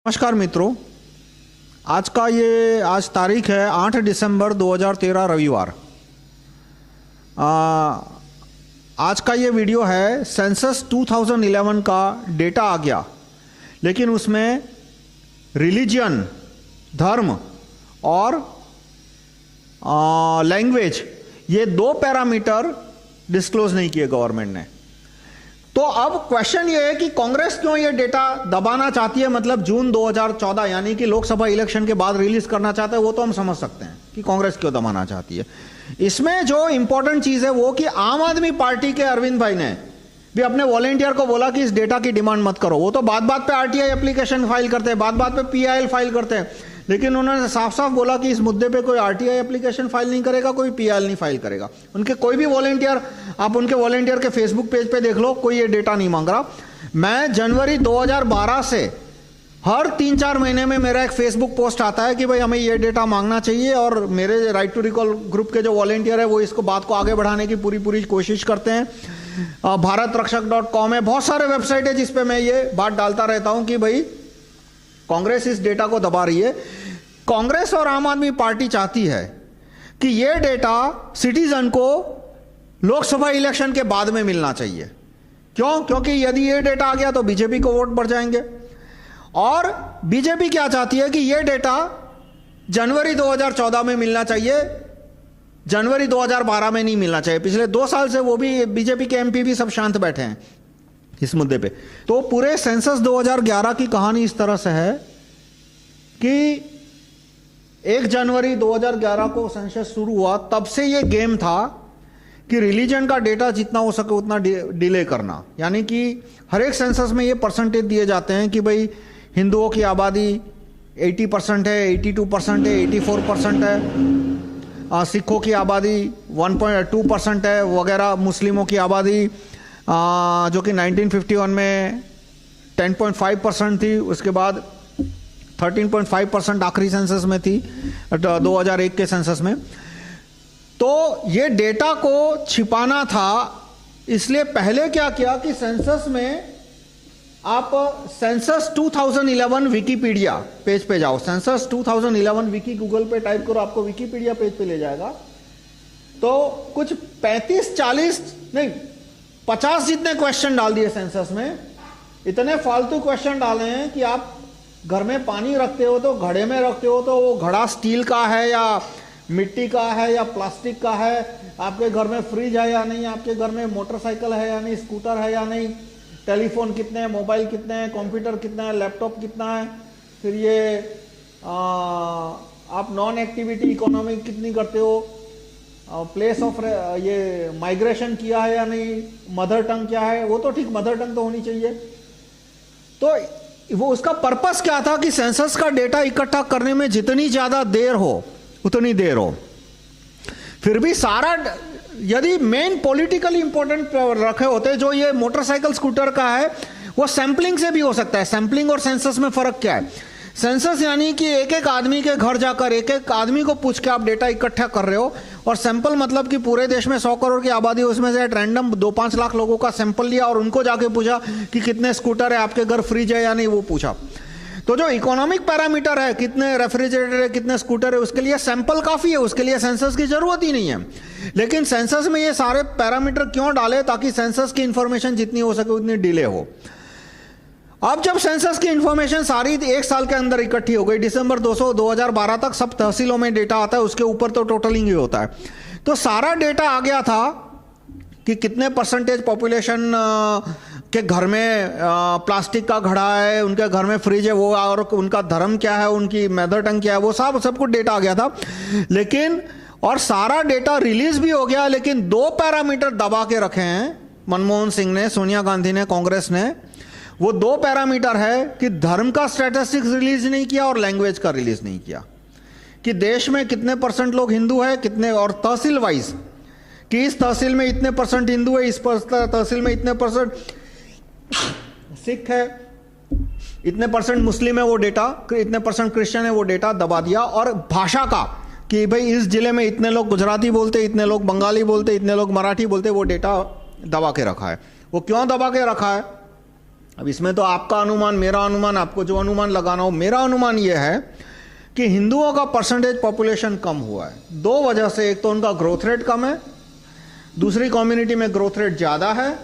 नमस्कार मित्रों, आज तारीख है 8 दिसंबर 2013 रविवार। आज का ये वीडियो है सेंसस 2011 का डेटा आ गया, लेकिन उसमें रिलीजन, धर्म और लैंग्वेज, ये दो पैरामीटर डिस्क्लोज नहीं किए गवर्नमेंट ने। तो अब क्वेश्चन ये है कि कांग्रेस क्यों ये डेटा दबाना चाहती है, मतलब जून 2014 यानी कि लोकसभा इलेक्शन के बाद रिलीज करना चाहते हैं, वो तो हम समझ सकते हैं कि कांग्रेस क्यों दबाना चाहती है। इसमें जो इंपॉर्टेंट चीज है वो कि आम आदमी पार्टी के अरविंद भाई ने भी अपने वॉलेंटियर को बोला कि इस डेटा की डिमांड मत करो। वो तो बात बात पे आरटीआई एप्लीकेशन फाइल करते हैं, बात बात पे पीआईएल फाइल करते हैं, लेकिन उन्होंने साफ साफ बोला कि इस मुद्दे पे कोई आरटीआई एप्लीकेशन फाइल नहीं करेगा, कोई पीआईएल नहीं फाइल करेगा। उनके कोई भी वॉलेंटियर, आप उनके वॉलेंटियर के फेसबुक पेज पे देख लो, कोई ये डेटा नहीं मांग रहा। मैं जनवरी 2012 से हर 3-4 महीने में मेरा एक फेसबुक पोस्ट आता है कि भाई हमें ये डेटा मांगना चाहिए, और मेरे राइट टू रिकॉल ग्रुप के जो वॉलेंटियर है वो इसको बात को आगे बढ़ाने की पूरी कोशिश करते हैं। भारतरक्षक.com है, बहुत सारे वेबसाइट है जिसपे मैं ये बात डालता रहता हूं कि भाई कांग्रेस इस डेटा को दबा रही है। कांग्रेस और आम आदमी पार्टी चाहती है कि यह डेटा सिटीजन को लोकसभा इलेक्शन के बाद में मिलना चाहिए। क्यों? क्योंकि यदि यह डेटा आ गया तो बीजेपी को वोट बढ़ जाएंगे, और बीजेपी क्या चाहती है कि यह डेटा जनवरी 2014 में मिलना चाहिए, जनवरी 2012 में नहीं मिलना चाहिए। पिछले 2 साल से वो भी, बीजेपी के एमपी भी सब शांत बैठे हैं इस मुद्दे पे। तो पूरे सेंसस 2011 की कहानी इस तरह से है कि 1 जनवरी 2011 को सेंसस शुरू हुआ, तब से ये गेम था कि रिलीजन का डेटा जितना हो सके उतना डिले करना। यानी कि हर एक सेंसस में ये परसेंटेज दिए जाते हैं कि भाई हिंदुओं की आबादी 80% है, 82% है, 84% है, सिखों की आबादी 1.2% है वगैरह, मुस्लिमों की आबादी जो कि 1951 में 10.5% थी, उसके बाद 13.5% आखिरी सेंसस में थी 2001 के सेंसस में। तो ये डेटा को छिपाना था, इसलिए पहले क्या किया कि सेंसस में आप सेंसस 2011 विकीपीडिया पेज पे जाओ, सेंसस 2011 विकी गूगल पे टाइप करो, आपको विकीपीडिया पेज पे ले जाएगा। तो कुछ 35-40 नहीं 50 जितने क्वेश्चन डाल दिए सेंसस में। इतने फालतू क्वेश्चन डाले हैं कि आप घर में पानी रखते हो तो घड़े में रखते हो तो वो घड़ा स्टील का है या मिट्टी का है या प्लास्टिक का है, आपके घर में फ्रिज है या नहीं, आपके घर में मोटरसाइकिल है या नहीं, स्कूटर है या नहीं, टेलीफोन कितने हैं, मोबाइल कितने हैं, कंप्यूटर कितना है, लैपटॉप कितना है, फिर ये आप नॉन एक्टिविटी इकोनॉमी कितनी करते हो, प्लेस ऑफ ये माइग्रेशन किया है या नहीं, मदर टंग क्या है, वो तो ठीक मदर टंग तो होनी चाहिए। तो वो उसका पर्पस क्या था कि सेंसस का डेटा इकट्ठा करने में जितनी ज्यादा देर हो उतनी देर हो। फिर भी सारा, यदि मेन पॉलिटिकली इंपॉर्टेंट रखे होते, जो ये मोटरसाइकिल स्कूटर का है वो सैंपलिंग से भी हो सकता है। सैंपलिंग और सेंसस में फर्क क्या है? सेंसस यानी कि एक एक आदमी के घर जाकर एक एक आदमी को पूछ के आप डेटा इकट्ठा कर रहे हो, और सैंपल मतलब कि पूरे देश में 100 करोड़ की आबादी, उसमें से रैंडम 2-5 लाख लोगों का सैंपल लिया और उनको जाके पूछा कि कितने स्कूटर है, आपके घर फ्रिज है या नहीं, वो पूछा। तो जो इकोनॉमिक पैरामीटर है, कितने रेफ्रिजरेटर है, कितने स्कूटर है, उसके लिए सैंपल काफी है, उसके लिए सेंसस की जरूरत ही नहीं है। लेकिन सेंसस में ये सारे पैरामीटर क्यों डाले? ताकि सेंसस की इंफॉर्मेशन जितनी हो सके उतनी डिले हो। अब जब सेंसस की इंफॉर्मेशन सारी 1 साल के अंदर इकट्ठी हो गई, दिसंबर 2012 तक सब तहसीलों में डेटा आता है, उसके ऊपर तो टोटलिंग ही होता है। तो सारा डेटा आ गया था कि कितने परसेंटेज पॉपुलेशन के घर में प्लास्टिक का घड़ा है, उनके घर में फ्रिज है, वो, और उनका धर्म क्या है, उनकी मदर टंग क्या है, वो सब कुछ डेटा आ गया था। लेकिन और सारा डेटा रिलीज भी हो गया, लेकिन 2 पैरामीटर दबा के रखे हैं मनमोहन सिंह ने, सोनिया गांधी ने, कांग्रेस ने। वो 2 पैरामीटर है कि धर्म का स्टैटिस्टिक्स रिलीज नहीं किया और लैंग्वेज का रिलीज नहीं किया, कि देश में कितने % लोग हिंदू है, कितने, और तहसील वाइज कि इस तहसील में इतने % हिंदू है, इस तहसील में इतने % सिख है, इतने % मुस्लिम है, वो डेटा, इतने % क्रिश्चियन है, वो डेटा दबा दिया। और भाषा का कि भाई इस जिले में इतने लोग गुजराती बोलते, इतने लोग बंगाली बोलते, इतने लोग मराठी बोलते, वो डेटा दबा के रखा है। वो क्यों दबा के रखा है? अब इसमें तो आपका अनुमान, मेरा अनुमान, आपको जो अनुमान लगाना हो, मेरा अनुमान यह है कि हिंदुओं का परसेंटेज पॉपुलेशन कम हुआ है दो वजह से। एक तो उनका ग्रोथ रेट कम है, दूसरी कम्युनिटी में ग्रोथ रेट ज्यादा है,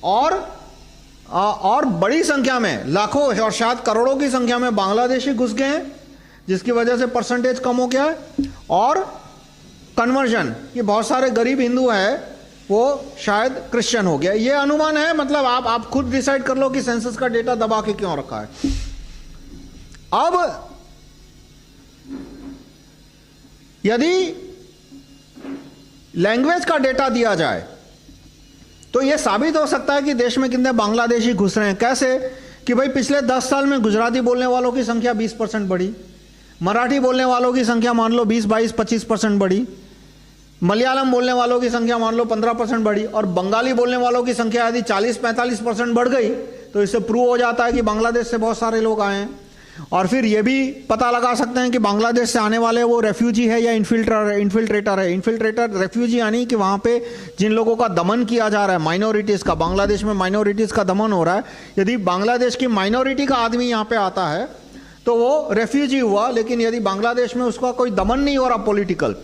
और बड़ी संख्या में, लाखों और शायद करोड़ों की संख्या में बांग्लादेशी घुस गए हैं, जिसकी वजह से परसेंटेज कम हो गया है। और कन्वर्जन, कि बहुत सारे गरीब हिंदू हैं वो शायद क्रिश्चियन हो गया। ये अनुमान है, मतलब आप खुद डिसाइड कर लो कि सेंसस का डेटा दबा के क्यों रखा है। अब यदि लैंग्वेज का डेटा दिया जाए तो यह साबित हो सकता है कि देश में कितने बांग्लादेशी घुस रहे हैं। कैसे? कि भाई पिछले 10 साल में गुजराती बोलने वालों की संख्या 20% बढ़ी, मराठी बोलने वालों की संख्या मान लो 20, 22, 25% बढ़ी, मलयालम बोलने वालों की संख्या मान लो 15% बढ़ी, और बंगाली बोलने वालों की संख्या यदि 40-45% बढ़ गई तो इससे प्रूव हो जाता है कि बांग्लादेश से बहुत सारे लोग आए हैं। और फिर यह भी पता लगा सकते हैं कि बांग्लादेश से आने वाले वो रेफ्यूजी है या इन्फिल्ट्रेटर है। इन्फिल्ट्रेटर, रेफ्यूजी यानी कि वहां पे जिन लोगों का दमन किया जा रहा है, माइनॉरिटीज का, बांग्लादेश में माइनॉरिटीज का दमन हो रहा है। यदि बांग्लादेश की माइनॉरिटी का आदमी यहाँ पे आता है तो वो रेफ्यूजी हुआ, लेकिन यदि बांग्लादेश में उसका कोई दमन नहीं हो रहा पॉलिटिकल,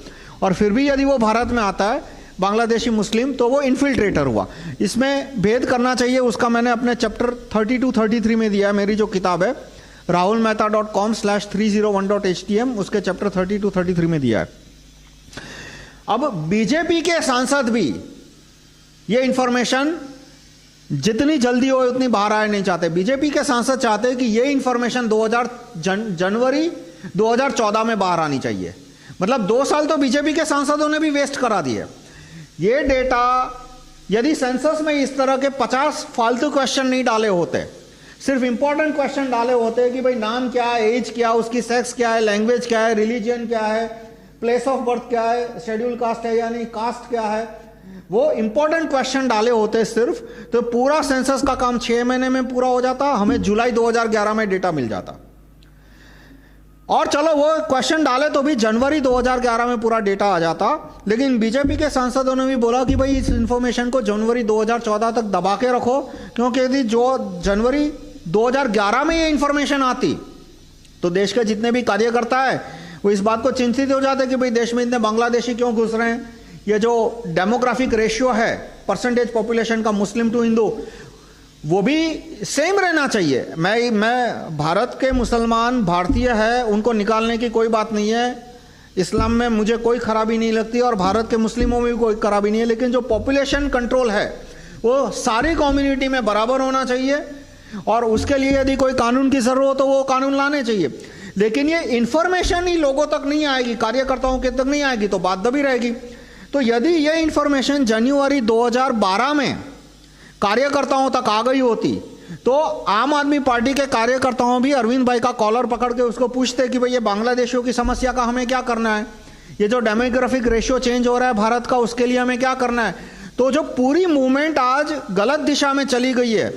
और फिर भी यदि वो भारत में आता है बांग्लादेशी मुस्लिम, तो वो इन्फिल्ट्रेटर हुआ। इसमें भेद करना चाहिए, उसका मैंने अपने चैप्टर 32-33 में दिया है। मेरी जो किताब है rahulmehta.com/301.htm, उसके चैप्टर 32-33 में दिया है। अब बीजेपी के सांसद भी ये इंफॉर्मेशन जितनी जल्दी हो उतनी बाहर आए नहीं चाहते। बीजेपी के सांसद चाहते हैं कि ये इंफॉर्मेशन जनवरी 2014 में बाहर आनी चाहिए। मतलब 2 साल तो बीजेपी के सांसदों ने भी वेस्ट करा दिए। ये डेटा, यदि सेंसस में इस तरह के 50 फालतू क्वेश्चन नहीं डाले होते, सिर्फ इंपॉर्टेंट क्वेश्चन डाले होते कि भाई नाम क्या है, एज क्या, उसकी सेक्स क्या है, लैंग्वेज क्या है, रिलीजन क्या है, प्लेस ऑफ बर्थ क्या है, शेड्यूल कास्ट है या नहीं, कास्ट क्या है, वो इंपॉर्टेंट क्वेश्चन डाले होते सिर्फ, तो पूरा सेंसस का काम 6 महीने में पूरा हो जाता, हमें जुलाई 2011 में डेटा मिल जाता। और चलो वो क्वेश्चन डाले तो भी जनवरी 2011 में पूरा डेटा आ जाता। लेकिन बीजेपी के सांसदों ने भी बोला कि भाई इस इंफॉर्मेशन को जनवरी 2014 तक दबा के रखो, क्योंकि यदि जो जनवरी 2011 में ये इंफॉर्मेशन आती तो देश के जितने भी कार्यकर्ता है वो इस बात को चिंतित हो जाते कि भाई देश में इतने बांग्लादेशी क्यों घुस रहे हैं। ये जो डेमोग्राफिक रेशियो है परसेंटेज पॉपुलेशन का मुस्लिम टू हिंदू, वो भी सेम रहना चाहिए। मैं भारत के मुसलमान भारतीय है, उनको निकालने की कोई बात नहीं है। इस्लाम में मुझे कोई खराबी नहीं लगती और भारत के मुस्लिमों में भी कोई खराबी नहीं है, लेकिन जो पॉपुलेशन कंट्रोल है वो सारी कम्युनिटी में बराबर होना चाहिए, और उसके लिए यदि कोई कानून की जरूरत हो तो वो कानून लाने चाहिए। लेकिन ये इंफॉर्मेशन ही लोगों तक नहीं आएगी, कार्यकर्ताओं के तक नहीं आएगी, तो बात दबी रहेगी। तो यदि ये इंफॉर्मेशन जनवरी 2012 में कार्यकर्ताओं तक आ गई होती तो आम आदमी पार्टी के कार्यकर्ताओं भी अरविंद भाई का कॉलर पकड़ के उसको पूछते कि भाई ये बांग्लादेशियों की समस्या का हमें क्या करना है, ये जो डेमोग्राफिक रेशियो चेंज हो रहा है भारत का उसके लिए हमें क्या करना है। तो जो पूरी मूवमेंट आज गलत दिशा में चली गई है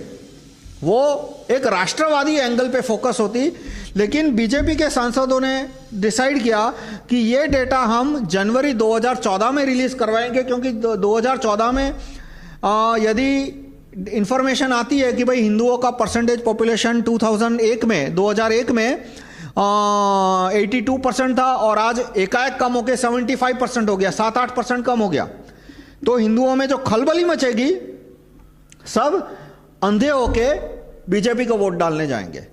वो एक राष्ट्रवादी एंगल पे फोकस होती, लेकिन बीजेपी के सांसदों ने डिसाइड किया कि ये डेटा हम जनवरी 2014 में रिलीज करवाएंगे, क्योंकि 2014 में यदि इंफॉर्मेशन आती है कि भाई हिंदुओं का परसेंटेज पॉपुलेशन 2001 में 82% था और आज एकाएक कम होकर 75% हो गया, 7-8% कम हो गया, तो हिंदुओं में जो खलबली मचेगी, सब अंधे होके बीजेपी को वोट डालने जाएंगे।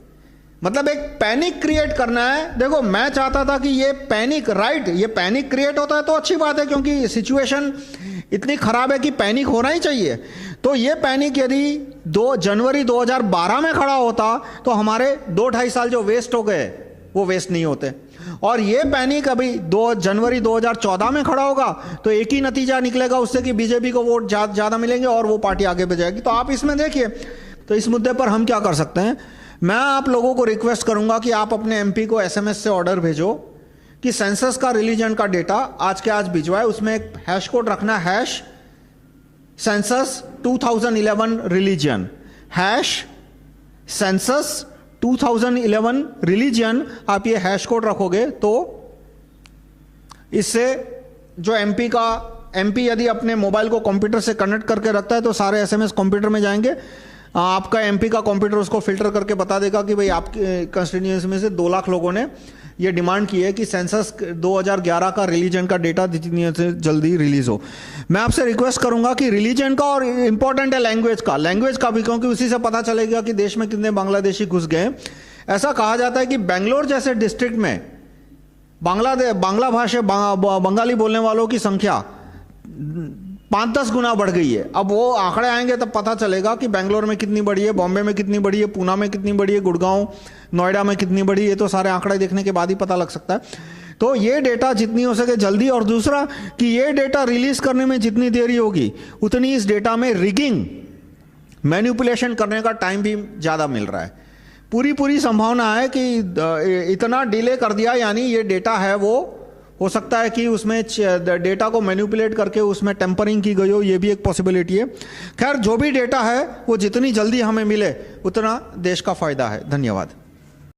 मतलब एक पैनिक क्रिएट करना है। देखो मैं चाहता था कि ये पैनिक, ये पैनिक क्रिएट होता है तो अच्छी बात है, क्योंकि सिचुएशन इतनी खराब है कि पैनिक होना ही चाहिए। तो ये पैनिक यदि जनवरी 2012 में खड़ा होता तो हमारे 2-2.5 साल जो वेस्ट हो गए वो वेस्ट नहीं होते। और ये पैनिक अभी जनवरी 2014 में खड़ा होगा तो एक ही नतीजा निकलेगा उससे कि बीजेपी को वोट ज्यादा मिलेंगे और वो पार्टी आगे बढ़ जाएगी। तो आप इसमें देखिए, तो इस मुद्दे पर हम क्या कर सकते हैं, मैं आप लोगों को रिक्वेस्ट करूंगा कि आप अपने एमपी को एसएमएस से ऑर्डर भेजो कि सेंसस का रिलीजन का डेटा आज के आज भिजवाए, उसमें एक हैश कोड रखना, hash census 2011 religion, hash census 2011 religion. आप ये हैश कोड रखोगे तो इससे जो एमपी यदि अपने मोबाइल को कंप्यूटर से कनेक्ट करके रखता है तो सारे एसएमएस कंप्यूटर में जाएंगे। आपका एमपी का कंप्यूटर उसको फिल्टर करके बता देगा कि भाई आपके कंस्टिट्यूएंसी में से 2 लाख लोगों ने ये डिमांड की है कि सेंसस 2011 का रिलीजन का डेटा जितनी जल्दी रिलीज हो। मैं आपसे रिक्वेस्ट करूंगा कि रिलीजन का और इंपॉर्टेंट है लैंग्वेज का भी, क्योंकि उसी से पता चलेगा कि देश में कितने बांग्लादेशी घुस गए। ऐसा कहा जाता है कि बेंगलोर जैसे डिस्ट्रिक्ट में बांग्ला भाषा बंगाली बोलने वालों की संख्या 5-10 गुना बढ़ गई है। अब वो आंकड़े आएंगे तब पता चलेगा कि बेंगलोर में कितनी बड़ी है, बॉम्बे में कितनी बड़ी है, पूना में कितनी बड़ी है, गुड़गांव नोएडा में कितनी बड़ी है। ये तो सारे आंकड़े देखने के बाद ही पता लग सकता है। तो ये डेटा जितनी हो सके जल्दी, और दूसरा कि ये डेटा रिलीज करने में जितनी देरी होगी उतनी इस डेटा में रिगिंग मैनिपुलेशन करने का टाइम भी ज्यादा मिल रहा है। पूरी संभावना है कि इतना डिले कर दिया, यानी ये डेटा है वो हो सकता है कि उसमें डेटा को मैनिपुलेट करके उसमें टेम्परिंग की गई हो, ये भी एक पॉसिबिलिटी है। खैर जो भी डेटा है वो जितनी जल्दी हमें मिले उतना देश का फायदा है। धन्यवाद।